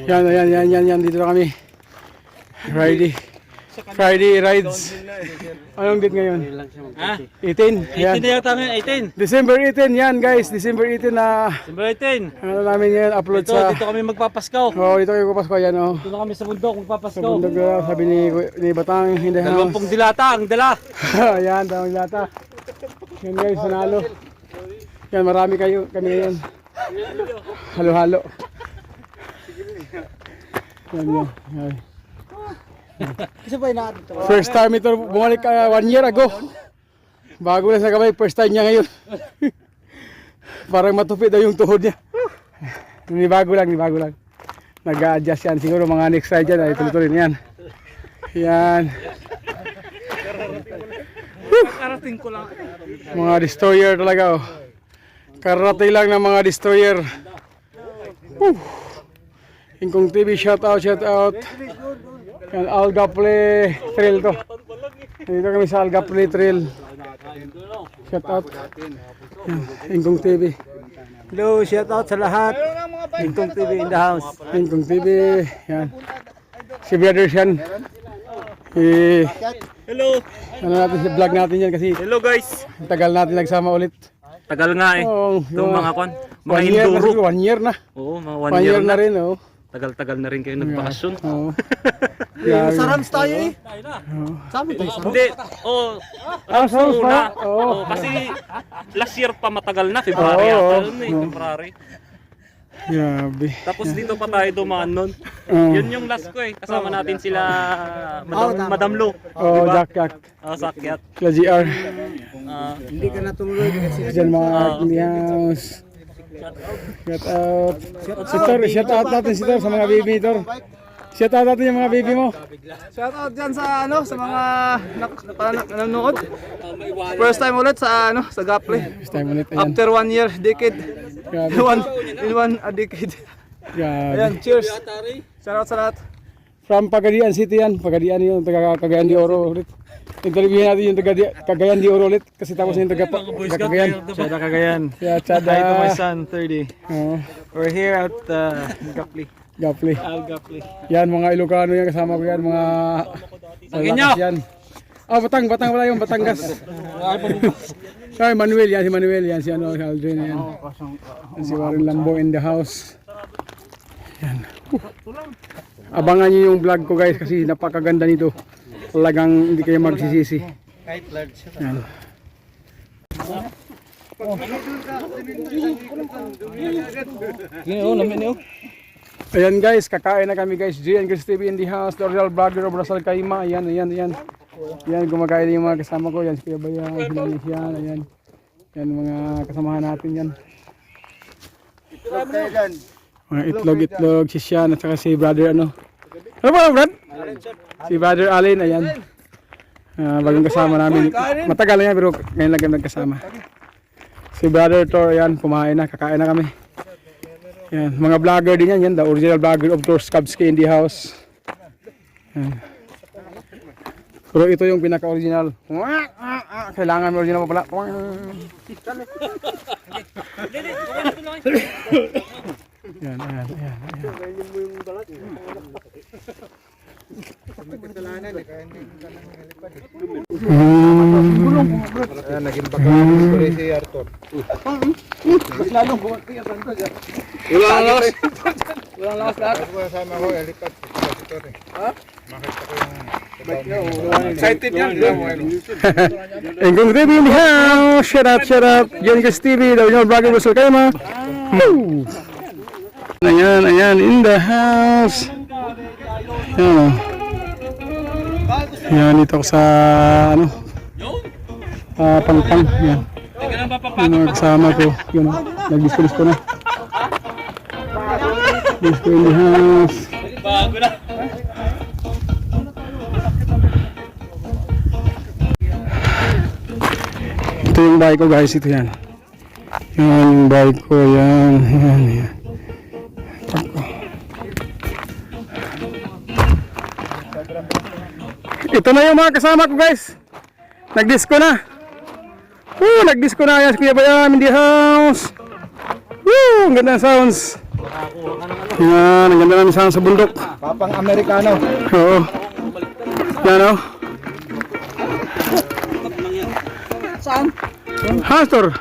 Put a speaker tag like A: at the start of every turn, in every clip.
A: Yan. Dito na kami. Friday rides. Anong date ngayon?
B: Ha?
A: 18.
B: 18 na yata ngayon, 18.
A: December 18 yan guys. December 18 na.
B: December 18.
A: Ano namin yan, upload sa...
B: Dito kami magpapaskaw.
A: Oo, dito kayo papasko yan oh.
B: Dito kami sa bundok
A: Sa
B: magpapaskaw.
A: bundok sabi ni Batang, hindi house.
B: 20 dilata ang dala.
A: Yan, damang lata. Yan guys, panalo. Yan, marami kami ngayon. Halo-halo. Yan. First time ito, bumalik 1 year ago. Bago na sa kamay, first time niya ngayon. Parang matupid daw yung tuhod niya. Ni bago lang. Nag-a-adjust yan. Siguro mga next ride dyan, ay tuloy-tuloy yan. Yan.
B: Karating ko lang.
A: Mga destroyer talaga oh. Karate lang ng mga destroyer. Ingkong TV, shout out. Yan, Algaple Trail to. Dito kami sa Algaple Trail. Shout out. Yan, Ingkong TV.
B: Hello, shout out sa lahat. Ingkong TV in the house.
A: Ingkong TV. Yan. Si Brothers yan.
B: Hello.
A: Ano natin sa vlog natin yan kasi
B: Hello guys.
A: tagal natin nagsama ulit.
B: Tagal nga eh.
A: Oh,
B: Itong mga kwan. Mga
A: 1 year na
B: enduro.
A: siguro, 1 year na.
B: Oo, mga
A: 1 year na rin oh.
B: Tagal-tagal na rin kayo nagbakasyon.
A: Oo.
C: Sarams tayo eh. Sabi tayo sarams.
B: Hindi. Oh,
A: Sarams
B: una.
A: pa? Oo.
B: Oh, kasi last year pa matagal na. February
A: Oo,
B: yata yun eh.
A: oo.
B: February.
A: Grabe.
B: Tapos dito pa tayo dumaan nun.
A: Oo.
B: Yun yung last ko eh. Kasama natin sila Madam Lo.
A: Oh,
B: Diba?
A: Jack.
B: Sakyat.
A: Sila GR.
C: Hindi ka natumuloy kasi
A: Diyan mga Indians. Shout out. Shout out natin si Tor sa mga baby Tor. Shout out natin yung mga baby mo.
C: shout out dyan sa sa mga nanonood. First time ulit sa sa Gaple.
A: First time ulit. Ayan.
C: After 1 year, decade.
A: Grabe.
C: In one a decade.
A: Grabe.
C: Ayan, cheers. Shout out sa lahat.
A: From Pagadian City yan. Pagadian yung taga Cagayan de Oro ulit. Interviewin natin yung taga Cagayan de Oro ulit. Kasi tapos yung taga Cagayan.
C: Chada Cagayan.
A: Kaya Chada.
C: Hi to my son, 30.
A: Oo.
C: We're here at Gaple.
A: Gaple.
C: Gaple.
A: Yan mga Ilocano yan. Kasama ko yan. Mga
B: Inyo.
A: yan. Batang wala yung Batangas. Ay, Manuel yan. Si Manuel yan. Si si Aldrin yan. Si Warren Lambo in the house. Yan. Abangan nyo yung vlog ko guys kasi napakaganda nito. Talagang hindi kayo magsisisi. Yan. Ayan guys, kakain na kami guys. G and Chris TV in the house. The original vlogger of Rasal Kaima. Ayan. Yan, gumakain yung mga kasama ko. Yan, si Kuya Bayang, si Lanis yan. Ayan. Yan, mga kasamahan natin yan. Mga itlog, si Sian at saka si brother ano. Ano ba, Brad? Si brother Allen, ayan. Bagong kasama namin. Matagal na yan pero ngayon lang kami nagkasama. Si brother Thor, ayan, kumain na, kakain na kami. Ayan, mga vlogger din yan, the original vlogger of Thor Skabski in the house. Ayan. Pero ito yung pinaka-original. Kailangan mo original pa pala. Yan.
C: Naging bakla si Arthur. Walang lakas lahat. Sama ko, elipat. Makita ko yung excited yan.
A: Ingkong TV in the house. Shut up. Yan Chris TV, the original vlogger of Rasal Kaima. Ayan, in the house. Yan, dito ko sa Pangpang. Yan. Yung mga kasama ko. Yun, nag-discuss ko na. Disco in the house.
B: Bago na.
A: Ito yung bahay ko guys, ito yan. Yan yung bahay ko, yan. Ito na yung mga kasama ko guys. Nag-disco na. Nag-disco na yan si Kuya Bayam in the house. Ang ganda ng sounds. Yan, ang ganda namin sana sa bundok.
B: Papang Amerikano.
A: Oo. Yan o.
C: Saan?
A: Hastor.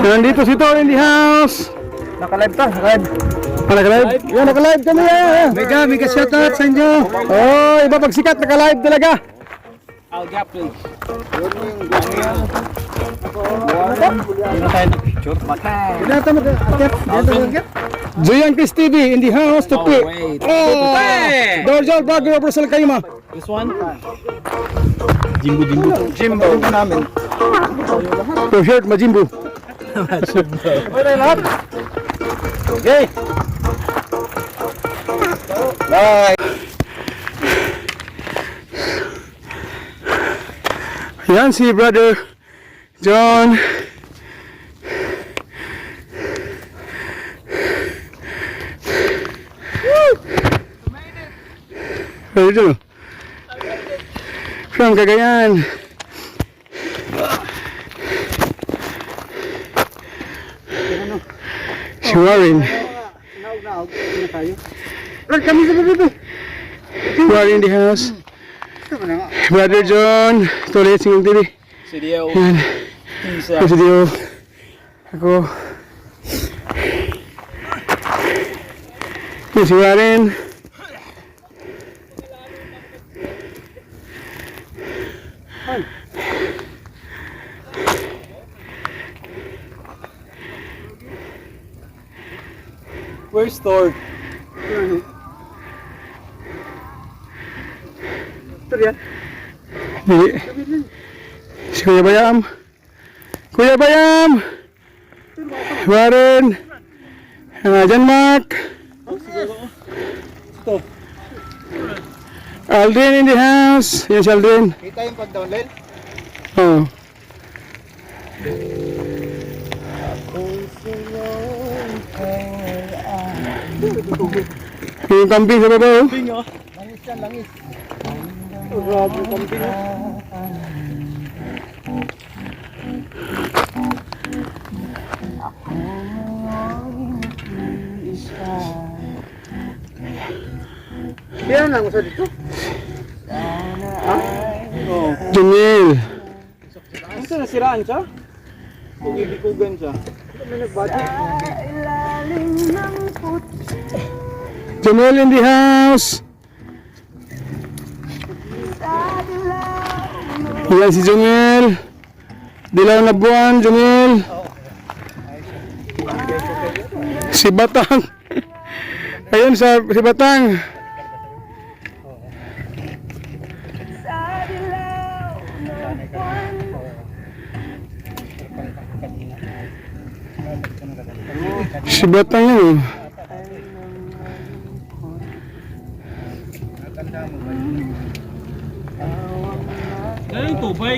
A: Nandito si Tor in the house.
B: Naka-live ta, live.
A: Naka-live? Yan, naka-live kami yan.
B: Mega shoutout sa inyo.
A: Oh, iba pag sikat, naka-live talaga.
B: Dito mo akit.
A: Joyang Chris TV in the house to play. Oh, Dorjal Bagger of Rosal Kaima.
C: This one?
B: Jimbo namin.
A: To shirt, Majimbo.
B: Okay lahat. Okay. Bye.
A: Yan si Brother John. Brother from Cagayan. Si Warren. Warren in the house. Brother John, tuloy Singing TV.
C: CDO.
A: Yan. Kasi Dio. Ako. Yan si Warren.
C: Where's Thor?
A: Hindi. Si Kuya Bayam. Kuya Bayam! Warren! Jan Mark! Aldrin in the house! Yan si Aldrin.
B: Kita yung pag-download.
A: Oh. Yung kambing sa baba oh.
B: Langis yan, langis. Kaya lang sa dito.
A: Juniel.
C: Ang nasiraan siya? Pugibikugan siya.
A: Juniel in the house. Yan si Juniel. Dilaw na buwan, Juniel. Si Batang. Ayun si Batang. Si Batang yun.
C: Ano yung tubig?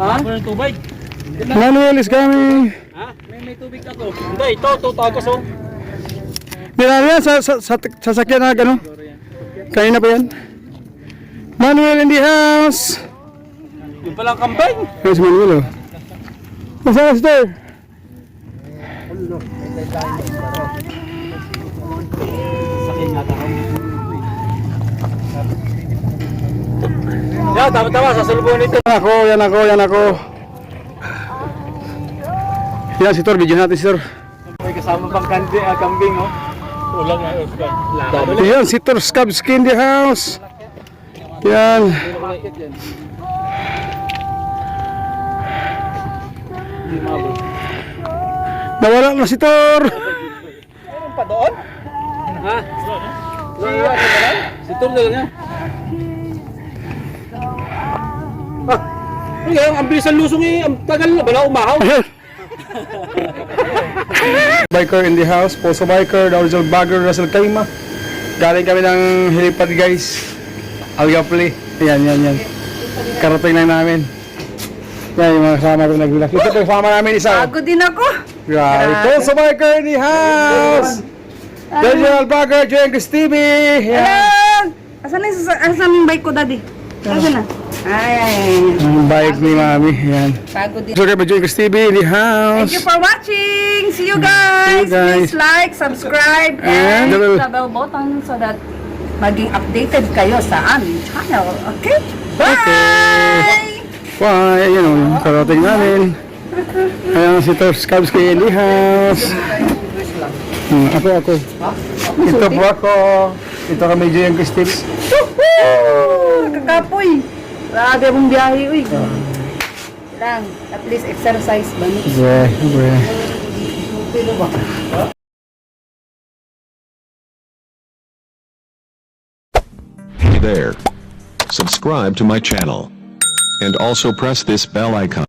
C: Ha? Ano yung tubig?
A: Manuel is coming.
C: Ha? May tubig ako. Hindi, ito tagas oh.
A: Dinala yan sa sasakyan na gano'n. Kanina pa yan. Manuel in the house.
C: Yung palang kambing.
A: Yes, Manuel oh. Masaya sister.
C: Sakin nga ako. Yan, tama-tama, sasalubungan ito.
A: Yan ako. Yan si Tor, video natin si Tor.
C: May kasama pang kambing oh. Ulang nga, Oscar.
A: Yan si Tor Skabski in the house. Yan. Nawala na si Tor.
C: Meron pa doon? Ha? Si Tor na nga. Ang bilis ang lusong eh, ang tagal na, bala umahaw.
A: Biker in the house, Poso Biker, Dorjal Bagger, Russell Kaima. Galing kami ng helipad guys. Algapli. Yan. Karating lang namin. Yan yung mga kasama ko nag-relax. Ito po yung kasama namin isa.
D: Bago din ako.
A: Grabe. Poso Biker in the house. Dorjal Bagger, Joy Chris TV. Yan.
D: Hello! Asan yung bike ko, daddy? Asan na? Ay,
A: Ang bike ni Mami. Yan.
D: pagod din.
A: So, kaya Joy Chris TV in the house.
D: Thank you for watching. See you guys.
A: guys.
D: Please like, subscribe,
A: And
D: and
A: the
D: hit
A: bell.
D: the bell button so that maging updated kayo sa aming channel. Okay? Bye!
A: Bye. Yan o, yung karating namin. Ayan si Tops Cubs kay in the house. Ako. Ito po ako. Ito kami Joy Chris TV.
D: Kakapoy. Grabe mong biyahe, uy. Lang, at least exercise ba?
A: Yeah, yeah.
E: Hey there. Subscribe to my channel. And also press this bell icon.